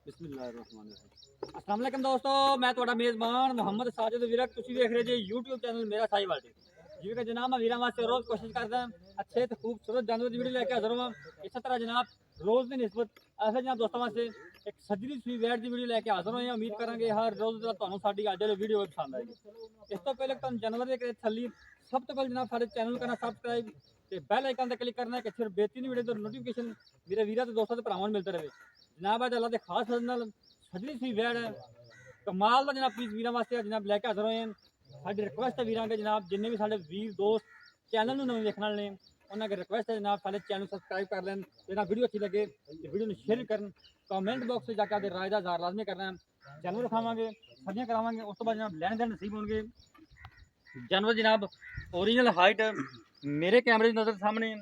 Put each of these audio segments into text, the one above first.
ਬਿਸਮਿਲ੍ਲਾਹਿਰਰਹਿਮਾਨਿਰਰਹੀਮ। अस्सलाम वालेकुम दोस्तों, मैं ਤੁਹਾਡਾ ਮੇਜ਼ਬਾਨ ਮੁਹੰਮਦ ਸਾਜਿਦ ਵਿਰਕ। ਤੁਸੀਂ ਵੇਖ ਰਹੇ ਜੀ YouTube ਚੈਨਲ ਮੇਰਾ ਸਾਈਵਾਲ ਟੀ। ਜਿਵੇਂ ਕਿ ਜਨਾਬ ਮੈਂ ਵੀਰਾਂ ਵਾਸਤੇ ਰੋਜ਼ ਕੋਸ਼ਿਸ਼ ਕਰਦਾ ਅੱਛੇ ਤੇ ਖੂਬਸੂਰਤ ਜਾਨਵਰ ਦੀ ਵੀਡੀਓ ਲੈ ਕੇ ਹਾਜ਼ਰ ਹਾਂ। ਇਸੇ ਤਰ੍ਹਾਂ ਜਨਾਬ ਰੋਜ਼ ਦੀ ਨਿਸਬਤ ਐਸੇ ਜਨਾਬ ਦੋਸਤਾਂ ਵਾਸਤੇ ਇੱਕ ਸੱਜਰੀ ਸੂਈ ਵੈਟ ਦੀ ਵੀਡੀਓ ਲੈ ਕੇ ਹਾਜ਼ਰ ਹੋਏ ਹਾਂ। ਉਮੀਦ ਕਰਾਂਗੇ ਹਰ ਰੋਜ਼ ਦਾ ਤੁਹਾਨੂੰ ਸਾਡੀ ਅੱਜ ਵਾਲੀ ਵੀਡੀਓ ਪਸੰਦ ਆਏਗੀ। ਇਸ ਤੋਂ ਪਹਿਲੇ ਤੁਹਾਨੂੰ ਜਾਨਵਰ ਦੇ ਥੱਲੇ ਸਭ ਤੋਂ ਪਹਿਲੇ ਜਨਾਬ ਸਾਡੇ ਚੈਨਲ ਕਰਨਾ ਸਬਸਕ੍ਰਾਈਬ ਤੇ ਬੈਲ ਆਈਕਨ ਤੇ ਕਲਿੱਕ ਕਰਨਾ ਕਿ ਫਿਰ ਬੇਹਤਰੀਨ ਵੀਡੀਓ ਤੋਂ ਨੋਟੀਫਿਕੇਸ਼ਨ ਮੇਰੇ ਵੀਰਾਂ ਤੇ ਦੋਸਤਾਂ ਦੇ ਭਰਾਵਾਂ ਨੂੰ ਮਿਲਦੇ ਰਹੇ। ਜਨਾਬ ਅੱਜ ਅੱਲਾ ਦੇ ਖਾਸ ਫਜ਼ਲ ਨਾਲ ਸੱਜਰੀ ਸੂਈ ਵੈਟ ਹੈ ਕਮਾਲ ਦਾ ਜਨਾਬ ਪੀਸ ਵੀਰਾਂ ਵਾਸਤੇ ਜਨਾਬ ਲੈ ਕੇ ਹਾਜ਼ਰ ਹੋਏ ਹਾਂ। ਸਾਡੀ ਰਿਕੁਐਸਟ ਹੈ ਵੀਰਾਂ ਕੇ ਜਨਾਬ ਜਿੰਨੇ ਵੀ ਸਾਡੇ ਵੀਰ ਦੋਸਤ ਚੈਨਲ ਨੂੰ ਨਵੇਂ ਵੇਖਣ ਵਾਲੇ ਨੇ ਉਹਨਾਂ ਦੀ ਰਿਕੁਐਸਟ ਹੈ ਜਨਾਬ ਸਾਡੇ ਚੈਨਲ ਸਬਸਕ੍ਰਾਈਬ ਕਰ ਲੈਣ ਤੇ ਨਾ ਵੀਡੀਓ ਅੱਛੀ ਲੱਗੇ ਤੇ ਵੀਡੀਓ ਨੂੰ ਸ਼ੇਅਰ ਕਰਨ ਕਮੈਂਟ ਬਾਕਸ ਵਿੱਚ ਜਾ ਕੇ ਆਪਦੇ ਰਾਏ ਦਾ ਇਜ਼ਹਾਰ ਲਾਜ਼ਮੀ ਕਰਨਾ ਹੈ। ਜਾਨਵਰ ਦਿਖਾਵਾਂਗੇ ਸੱਜੀਆਂ ਕਰਾਵਾਂਗੇ ਉਸ ਤੋਂ ਬਾਅਦ ਜਨਾਬ ਲੈਣ ਦੇਣ ਨਸੀਬ ਹੋਣਗੇ। ਜਾਨਵਰ ਜਨਾਬ ਓਰੀਜਨਲ ਹਾਈਟ ਮੇਰੇ ਕੈਮਰੇ ਦੀ ਨਜ਼ਰ ਸਾਹਮਣੇ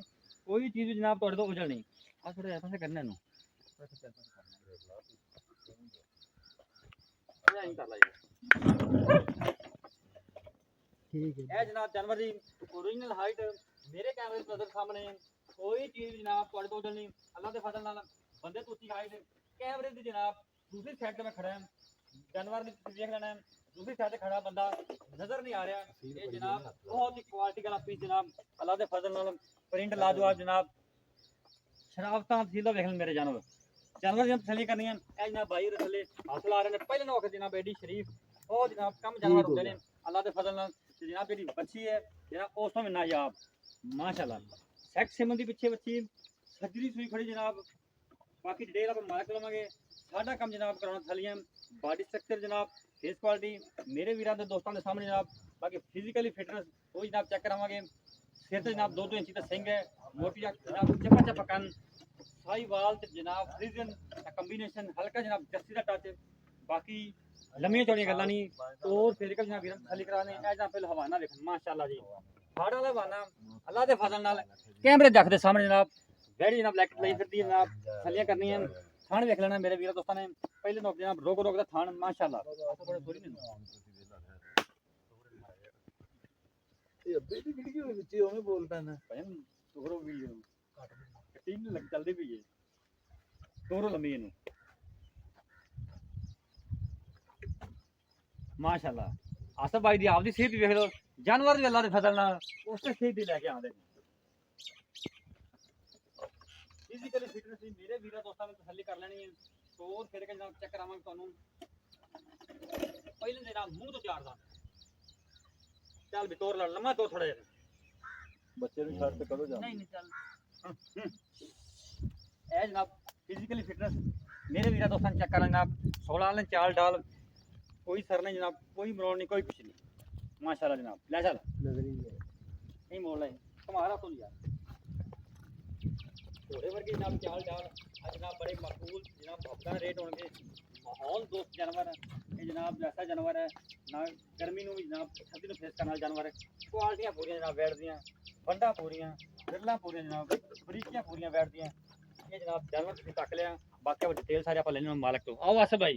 ਕੋਈ ਚੀਜ਼ ਵੀ ਜਨਾਬ ਤੁਹਾਡੇ ਤੋਂ ਉਜਲ ਨਹੀਂ। ਆ ਥੋੜਾ ਐਸਾ ਕਰਨਾ ਇਹਨੂੰ ठीक है जनाब जानवर की ओरिजिनल हाइट मेरे कैमरे की नजर सामने कोई चीज जनाब तुहाडे तो नहीं अल्लाह के फजल नाल बंदे तो उसी हाइट कैमरे की जनाब दूसरी साइड पे मैं खड़ा है जानवर की देख लेना है दूसरी साइड पे खड़ा बंदा नजर नहीं आ रहा ये जनाब बहुत ही क्वालिटी वाला पीस जनाब अल्लाह के फजल नाल प्रिंट लाजवाब जनाब शराफता सीधा देख मेरे जानवर जानवर जब तसली करनी है ए जनाब भाई थले हाथ ला रहे हैं पहले ना वक्त जनाब एडी शरीफ और जनाब कम जानवर होंगे ने अल्लाह के फजल नाल जनाब जी बच्ची है जनाब उस में नायाब माशाल्लाह सेक्स सिमन दी पीछे बच्ची सजरी सुई खड़ी जनाब बाकी डिटेल आप मालक लवांगे साडा काम जनाब कराना थलियां बॉडी स्ट्रक्चर जनाब फेस क्वालिटी मेरे वीरां दे दोस्तां दे सामने जनाब बाकी फिजिकली फिटनेस वो जनाब चेक करावांगे सिर ते जनाब 2-2 इंच दा सिंग है मोटी जनाब चपा चपा कन साहिवाल ते जनाब फ्रीजन कंबीनेशन हल्का जनाब जस्सी दा टच बाकी लम्मियां चौड़ियां गल्लां नहीं और फिजिकल जनाब वीरां खाली कराने ए जनाब फिल हवाना देख माशाल्लाह जी फाड़ वाला हवाना अल्लाह दे फजल नाल कैमरे दख दे सामने जनाब वेड़ी जनाब ब्लैक लई फिरदी जनाब थलियां करनी है थान देख लेना मेरे वीर दोस्तों ने पहले नोक जनाब रोक रोक दा थान माशाल्लाह थोड़े थोड़ी नहीं ये बेटी वीडियो ਵਿੱਚ ਉਹਨੇ ਬੋਲ ਪੈਣਾ ਭੈਣ ਤੋਰੋ ਵੀਡੀਓ तीन लग चलदी पई है ਤੋਰੋ ਲੰਮੀ ਇਹਨੂੰ माशाल्लाह आसफ भाई दी आपदी सेहत भी देख लो जानवर भी अल्लाह दे फजल नाल उसे सेहत दी लेके आंदे फिजिकली फिटनेस भी मेरे वीरा दोस्तां ने तसल्ली कर लेनी है तो फिर के जनाब चेक करावांगे ਤੁਹਾਨੂੰ पहले जनाब मुंह तो चार दा ਚੱਲ ਵੀ ਤੋਰ ਲੈ ਲੰਮਾ ਤੋਰ ਥੋੜਾ ਜਿਹਾ ਬੱਚੇ ਨੂੰ ਛੱਡ ਤੇ ਕਦੋਂ ਜਾ नहीं नहीं चल ए जनाब फिजिकली फिटनेस मेरे वीरा दोस्तों चेक करेंगे आप 16 वाले चाल डाल कोई सर नहीं जनाब कोई मरोड़ नहीं कोई कुछ नहीं माशाल्लाह जनाब ले चल नजर ही नहीं मोड़ ले तुम्हारा तो यार थोड़े वर्गी जनाब चाल डाल आज जनाब बड़े मकबूल जनाब भक्ता रेट होंगे माहौल दोस्त जानवर ये जनाब ऐसा जानवर है ना गर्मी में भी जनाब सर्दी में फेस करने वाला जानवर है क्वालिटियां पूरी जनाब बैठ दियां बंडा पूरियां बिरला पूरियां जनाब बरीकियां पूरियां बैठ दियां ये जनाब जानवर तुसीं तक लिया बाकी डिटेल सारे आप लेने मालिक तो आओ आसफ भाई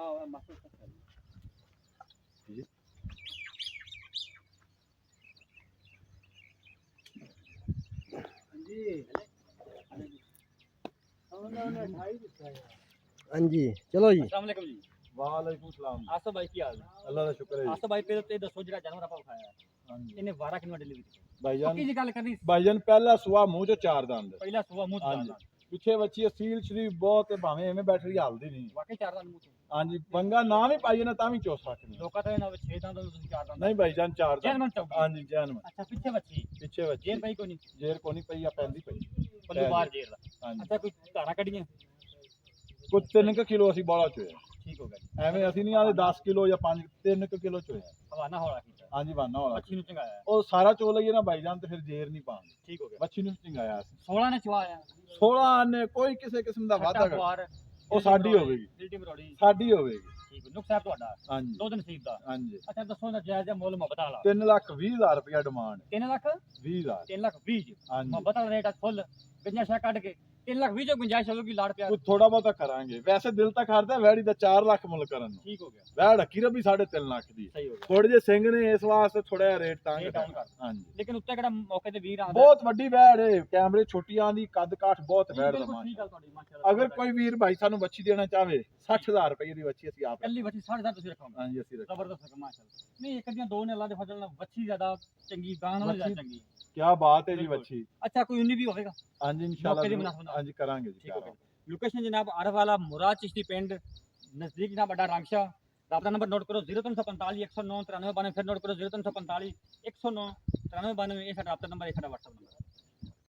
आओ मास्टर हाँ जी चलो जी अस्सलाम वालेकुम जी वालेकुम सलाम आसफ भाई की हाल है अल्लाह का शुक्र है आसफ भाई पे ते दसो जरा जानवर आपा खाया हाँ जी इन्हें 12 किलो डिलीवरी भाईजान पक्की जी गल करनी भाईजान पहला सुआ मुंह चो चार दंद पहला सुबह मुंह हाँ दाना जी ਪਿੱਛੇ ਬੱਚੀ ਅਸੀਲ ਸ਼ਰੀਫ ਬਹੁਤ ਤੇ ਭਾਵੇਂ ਐਵੇਂ ਬੈਟਰੀ ਹਾਲਦੀ ਨਹੀਂ वाकई चार दान मुंह ਹਾਂਜੀ ਪੰਗਾ ਨਾ ਵੀ ਪਾਈਏ ਨਾ ਤਾਂ ਵੀ ਚੋਸ ਸਕਦੀ लोका तो ना 6 दान तो चार दान ਨਹੀਂ ਭਾਈਜਾਨ ਚਾਰ ਦੰਦ जैनमन चौकी ਹਾਂਜੀ ਜੈਨਮਨ अच्छा पीछे बच्ची ਪਿੱਛੇ ਬੱਚੀ जेल भाई को नहीं ਜੇਰ ਕੋ ਨਹੀਂ ਪਈ ਆ ਪੈਂਦੀ ਪਈ पल्लू बाहर जेल दा ਹਾਂਜੀ अच्छा कोई धारा कड़ियां ਕੁਝ 3 ਕਿਲੋ ਅਸੀਂ ਬਾਲਾ ਚੋਇਆ ठीक हो गया ਐਵੇਂ ਅਸੀਂ ਨਹੀਂ ਆਦੇ 10 ਕਿਲੋ ਜਾਂ 5 3 ਕਿਲੋ ਚੋਇਆ हवाना हो रहा ਹਾਂਜੀ ਬਾਨਾ ਵਾਲਾ मच्छी नु चंगाया ਉਹ ਸਾਰਾ ਚੋ ਲਈਏ ਨਾ ਭਾਈਜਾਨ ਤੇ ਫਿਰ ਜੇਰ ਨਹੀਂ ਪਾਉਂਦੇ ठीक हो गया ਮੱਛੀ ਨੂੰ ਚੰਗਾਇਆ ਸੀ 16 ने चवाया 16 ਨੇ ਕੋਈ ਕਿਸੇ ਕਿਸਮ ਦਾ ਵਾਧਾ ਕਰ बाहर ਉਹ ਸਾਡੀ ਹੋਵੇਗੀ दिल्ली मरोड़ी ਸਾਡੀ ਹੋਵੇਗੀ ठीक है नुकसान ਤੁਹਾਡਾ ਹਾਂਜੀ ਦੋ ਦਿਨ ਨਸੀਬ ਦਾ ਹਾਂਜੀ ਅੱਛਾ ਦੱਸੋ ਨਾ ਜਾਇਜ਼ ਜਾਂ ਮੁੱਲ ਮੁਹੱਬਤ ਵਾਲਾ 3,20,000 ਰੁਪਇਆ ਡਿਮਾਂਡ 3 ਲੱਖ 20,000 3 ਲੱਖ 20 ਹਾਂਜੀ ਮੁਹੱਬਤ ਵਾਲਾ ਰੇਟ ਆ ਫੁੱਲ ਗੰਜਾਸ਼ਾ ਕੱਢ ਕੇ 3 ਲੱਖ 20 ਜੋ ਗੁੰਜਾਇਸ਼ ਹੋਵੇਗੀ ਲਾੜ ਪਿਆਰ ਕੋਈ ਥੋੜਾ ਬਹੁਤਾ ਕਰਾਂਗੇ ਵੈਸੇ ਦਿਲ ਤਾਂ ਕਰਦਾ ਵੈੜੀ ਦਾ 4 ਲੱਖ ਮੁੱਲ ਕਰਨ ਨੂੰ ਠੀਕ ਹੋ ਗਿਆ ਵੈੜ ਹੱਕੀ ਰਬੀ 3.5 ਲੱਖ ਦੀ ਸਹੀ ਹੋ ਗਿਆ ਥੋੜੇ ਜਿਹੇ ਸਿੰਘ ਨੇ ਇਸ ਵਾਸਤੇ ਥੋੜਾ ਜਿਹਾ ਰੇਟ ਤਾਂ ਇਹ ਡਾਊਨ ਕਰ ਹਾਂਜੀ ਲੇਕਿਨ ਉੱਤੇ ਕਿਹੜਾ ਮੌਕੇ ਤੇ ਵੀਰ ਆਉਂਦਾ ਬਹੁਤ ਵੱਡੀ ਵੈੜ ਏ ਕੈਮਰੇ ਛੋਟੀਆਂ ਦੀ ਕੱਦ ਕਾਠ ਬਹੁਤ ਵੈੜ ਦਾ ਬਿਲਕੁਲ ਮਾਨ ਠੀਕ ਗੱਲ ਤੁਹਾਡੀ ਮਾਸ਼ਾਅੱਲਾ ਅਗਰ ਕੋਈ ਵੀਰ ਭਾਈ ਸਾਨੂੰ ਬੱਚੀ ਦੇਣਾ ਚਾਹਵੇ 60000 ਰੁਪਏ ਦੀ ਬੱਚੀ ਅਸੀਂ ਆਪ ਕੱਲੀ ਬੱਚੀ 60,000 ਤੁਸੀਂ ਰੱਖੋਗੇ ਹਾਂਜੀ ਅਸੀਂ ਰੱਖਾਂਗੇ ਜ਼ਬਰਦਸਤ ਮਾਸ਼ਾਅੱਲਾ ਨਹੀਂ ਇੱਕ ਦੀਆਂ ਦੋ ਨੇ ਅੱਲਾ ਦੇ ਫਜ਼ਲ ਨਾਲ ਬੱਚੀ ਜ਼ਿਆਦਾ ਚੰਗੀ ਗਾਂ ਨਾਲੋਂ ਜ਼ਿਆਦਾ ਚੰਗੀ ਕੀ ਬਾਤ ਹੈ ਜੀ ਬਿਲਕੁਲ। ਬੱਚੀ ਅੱਛਾ ਕੋਈ ਉਨੀ ਵੀ ਹੋਵੇਗਾ ਹਾਂਜੀ ਮੌਕੇ ਦੀ ਇਨਸ਼ਾਅੱਲਾ ਮੁਨਾਸਬਤ ਨਾਲ। ਹਾਂਜੀ ਕਰਾਂਗੇ ਜੀ ਠੀਕ ਹੋ ਗਿਆ ਲੋकेशन जनाब अरब वाला मुराद चिश्ती पिंड नजदीक जनाब अड्डा रामशाह राबता नंबर नोट करो 0345 109 93 92 फिर नोट करो 0345 109 93 92 ये साडा राबता नंबर है साडा व्हाट्सएप नंबर